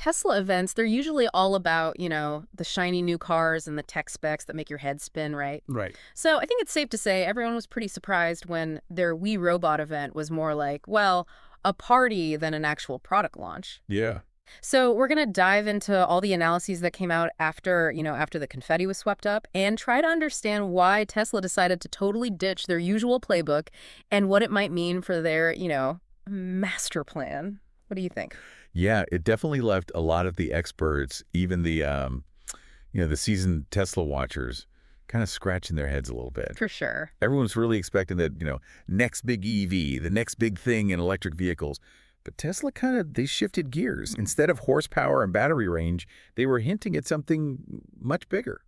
Tesla events, they're usually all about, the shiny new cars and the tech specs that make your head spin, right? Right. So I think it's safe to say everyone was pretty surprised when their We Robot event was more like, well, a party than an actual product launch. Yeah. So we're going to dive into all the analyses that came out after the confetti was swept up and try to understand why Tesla decided to totally ditch their usual playbook and what it might mean for their, master plan. What do you think? Yeah, it definitely left a lot of the experts, even the seasoned Tesla watchers, kind of scratching their heads a little bit. For sure. Everyone's really expecting that, next big EV, the next big thing in electric vehicles. But Tesla they shifted gears. Instead of horsepower and battery range, they were hinting at something much bigger.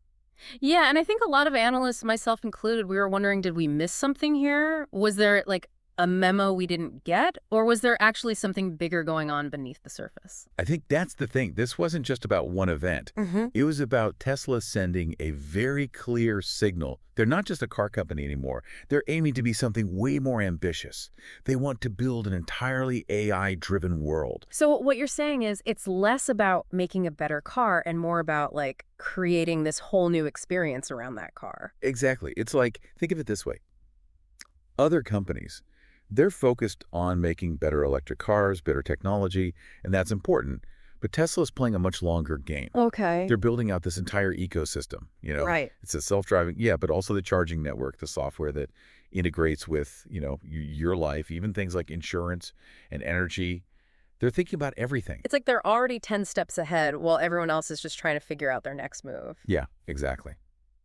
Yeah, and I think a lot of analysts, myself included, we were wondering, did we miss something here? Was there like a memo we didn't get, or was there actually something bigger going on beneath the surface? I think that's the thing. This wasn't just about one event. It was about Tesla sending a very clear signal. They're not just a car company anymore. They're aiming to be something way more ambitious. They want to build an entirely AI-driven world. So what you're saying is it's less about making a better car and more about like creating this whole new experience around that car. Exactly. It's like, think of it this way. Other companies, they're focused on making better electric cars, better technology, and that's important. But Tesla's playing a much longer game. Okay. They're building out this entire ecosystem, Right. It's a self-driving, yeah, but also the charging network, the software that integrates with, your life, even things like insurance and energy. They're thinking about everything. It's like they're already 10 steps ahead while everyone else is just trying to figure out their next move. Yeah, exactly.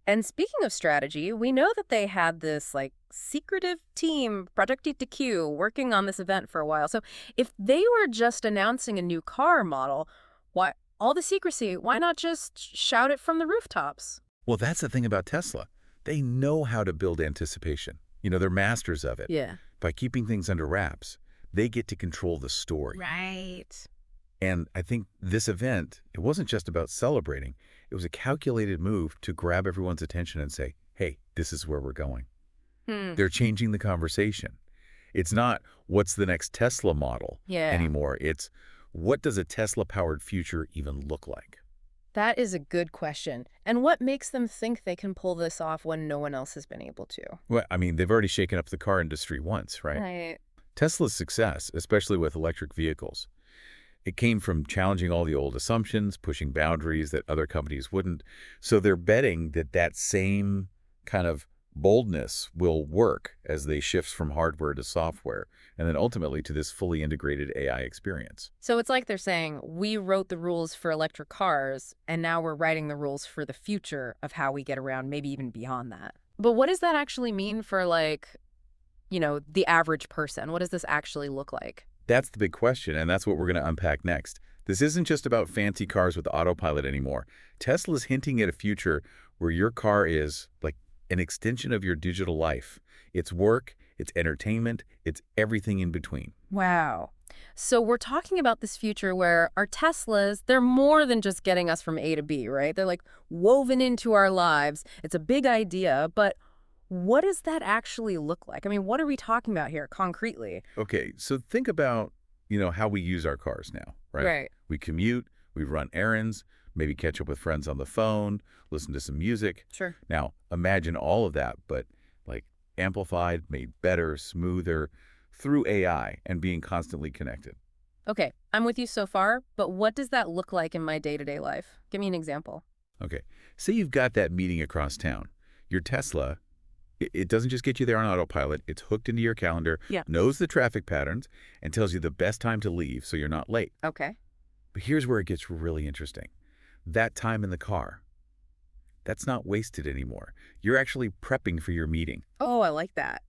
And speaking of strategy, we know that they had this like secretive team, Project ETQ, working on this event for a while. So if they were just announcing a new car model, why all the secrecy? Why not just shout it from the rooftops? Well, that's the thing about Tesla. They know how to build anticipation. They're masters of it. Yeah. By keeping things under wraps, they get to control the story. Right. And I think this event, it wasn't just about celebrating. It was a calculated move to grab everyone's attention and say, hey, this is where we're going. They're changing the conversation. It's not what's the next Tesla model anymore. It's what does a Tesla-powered future even look like? That is a good question. And what makes them think they can pull this off when no one else has been able to? Well, I mean, they've already shaken up the car industry once, right? Right. Tesla's success, especially with electric vehicles, it came from challenging all the old assumptions, pushing boundaries that other companies wouldn't. So they're betting that that same kind of boldness will work as they shift from hardware to software, and then ultimately to this fully integrated AI experience. So it's like they're saying, we wrote the rules for electric cars, and now we're writing the rules for the future of how we get around, maybe even beyond that. But what does that actually mean for, like, the average person? What does this actually look like? That's the big question, and that's what we're going to unpack next. This isn't just about fancy cars with autopilot anymore. Tesla's hinting at a future where your car is like an extension of your digital life. It's work, it's entertainment, it's everything in between. Wow. So we're talking about this future where our Teslas, they're more than just getting us from A to B, right? They're like woven into our lives. It's a big idea, but what does that actually look like? I mean, what are we talking about here concretely? Okay, so think about, how we use our cars now, right? Right. We commute, we run errands, maybe catch up with friends on the phone, listen to some music. Sure. Now, imagine all of that, but like amplified, made better, smoother through AI and being constantly connected. Okay, I'm with you so far, but what does that look like in my day-to-day life? Give me an example. Okay, say you've got that meeting across town. Your Tesla, it doesn't just get you there on autopilot. It's hooked into your calendar, knows the traffic patterns, and tells you the best time to leave so you're not late. Okay. But here's where it gets really interesting. That time in the car, that's not wasted anymore. You're actually prepping for your meeting. Oh, I like that.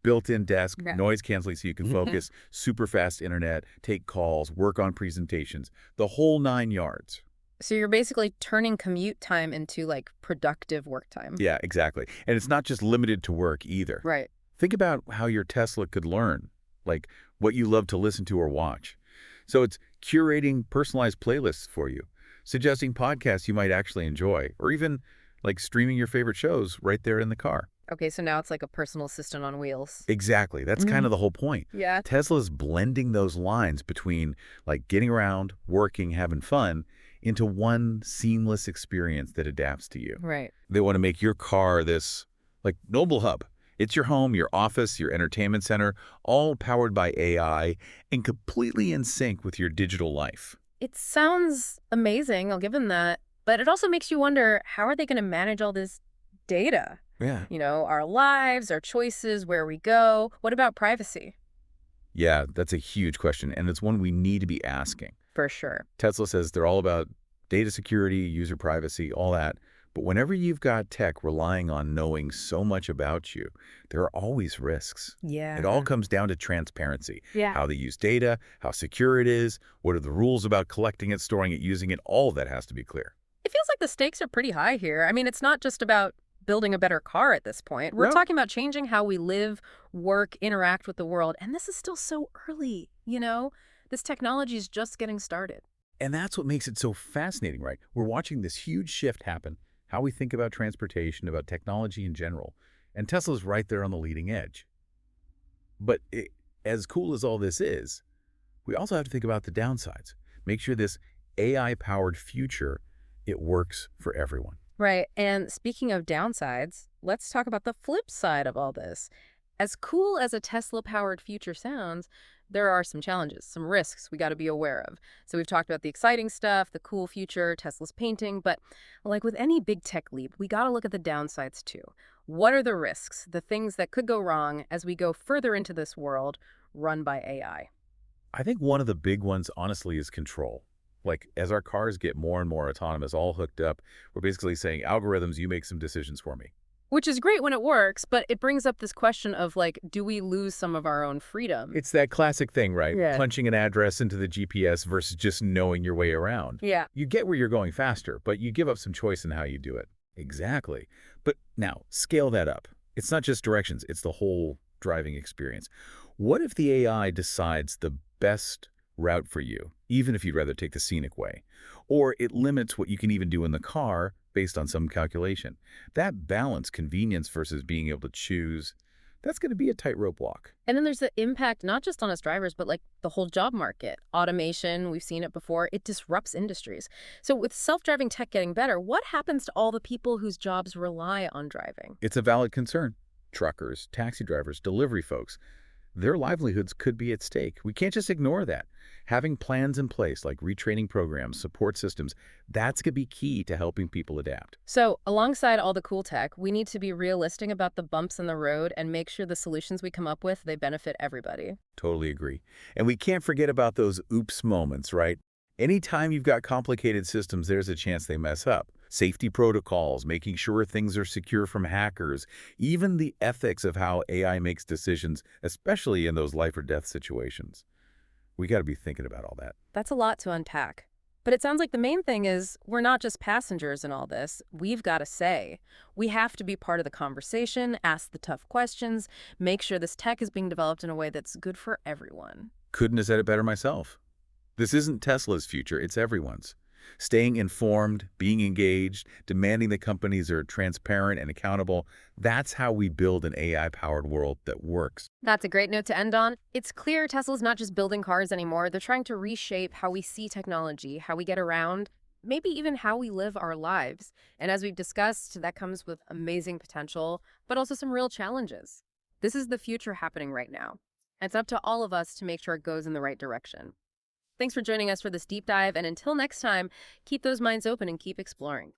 Built-in desk, Yeah. noise canceling so you can focus, super fast internet, take calls, work on presentations, the whole 9 yards. So you're basically turning commute time into like productive work time. Yeah, exactly. And it's not just limited to work either. Right. Think about how your Tesla could learn, like what you love to listen to or watch. So it's curating personalized playlists for you, suggesting podcasts you might actually enjoy, or even like streaming your favorite shows right there in the car. Okay, so now it's like a personal assistant on wheels. Exactly. That's kind Mhm. of the whole point. Yeah. Tesla's blending those lines between like getting around, working, having fun into one seamless experience that adapts to you. Right. They want to make your car this like noble hub. It's your home, your office, your entertainment center, all powered by AI and completely in sync with your digital life. It sounds amazing, I'll give them that. But it also makes you wonder, how are they going to manage all this data? Yeah. Our lives, our choices, where we go. What about privacy? Yeah, that's a huge question, and it's one we need to be asking. For sure. Tesla says they're all about data security, user privacy, all that. But whenever you've got tech relying on knowing so much about you, there are always risks. It all Yeah. comes down to transparency, Yeah. how they use data, how secure it is, what are the rules about collecting it, storing it, using it, all of that has to be clear. It feels like the stakes are pretty high here. I mean, it's not just about building a better car at this point. We're No. talking about changing how we live, work, interact with the world. And this is still so early. This technology is just getting started. And that's what makes it so fascinating, right? We're watching this huge shift happen, how we think about transportation, about technology in general. And Tesla's right there on the leading edge. But as cool as all this is, we also have to think about the downsides. Make sure this AI-powered future, it works for everyone. Right. And speaking of downsides, let's talk about the flip side of all this. As cool as a Tesla-powered future sounds, there are some challenges, some risks we got to be aware of. So we've talked about the exciting stuff, the cool future, Tesla's painting, but like with any big tech leap, we got to look at the downsides too. What are the risks, the things that could go wrong as we go further into this world run by AI? I think one of the big ones, honestly, is control. Like, as our cars get more and more autonomous, all hooked up, we're basically saying, algorithms, you make some decisions for me. Which is great when it works, but it brings up this question of like, do we lose some of our own freedom? It's that classic thing, right? Yeah. Punching an address into the GPS versus just knowing your way around. Yeah. You get where you're going faster, but you give up some choice in how you do it. Exactly. But now, scale that up. It's not just directions, it's the whole driving experience. What if the AI decides the best route for you, even if you'd rather take the scenic way? Or it limits what you can even do in the car based on some calculation. That balance, convenience versus being able to choose, that's going to be a tightrope walk. And then there's the impact not just on us drivers, but like the whole job market. Automation, we've seen it before, it disrupts industries. So with self-driving tech getting better, what happens to all the people whose jobs rely on driving? It's a valid concern. Truckers, taxi drivers, delivery folks, their livelihoods could be at stake. We can't just ignore that. Having plans in place like retraining programs, support systems, that's going to be key to helping people adapt. So alongside all the cool tech, we need to be realistic about the bumps in the road and make sure the solutions we come up with, they benefit everybody. Totally agree. And we can't forget about those oops moments, right? Anytime you've got complicated systems, there's a chance they mess up. Safety protocols, making sure things are secure from hackers, even the ethics of how AI makes decisions, especially in those life or death situations. We got to be thinking about all that. That's a lot to unpack. But it sounds like the main thing is we're not just passengers in all this. We've got a say. We have to be part of the conversation, ask the tough questions, make sure this tech is being developed in a way that's good for everyone. Couldn't have said it better myself. This isn't Tesla's future, it's everyone's. Staying informed, being engaged, demanding that companies are transparent and accountable, that's how we build an AI-powered world that works. That's a great note to end on. It's clear Tesla's not just building cars anymore. They're trying to reshape how we see technology, how we get around, maybe even how we live our lives. And as we've discussed, that comes with amazing potential, but also some real challenges. This is the future happening right now. It's up to all of us to make sure it goes in the right direction. Thanks for joining us for this deep dive, and until next time, keep those minds open and keep exploring.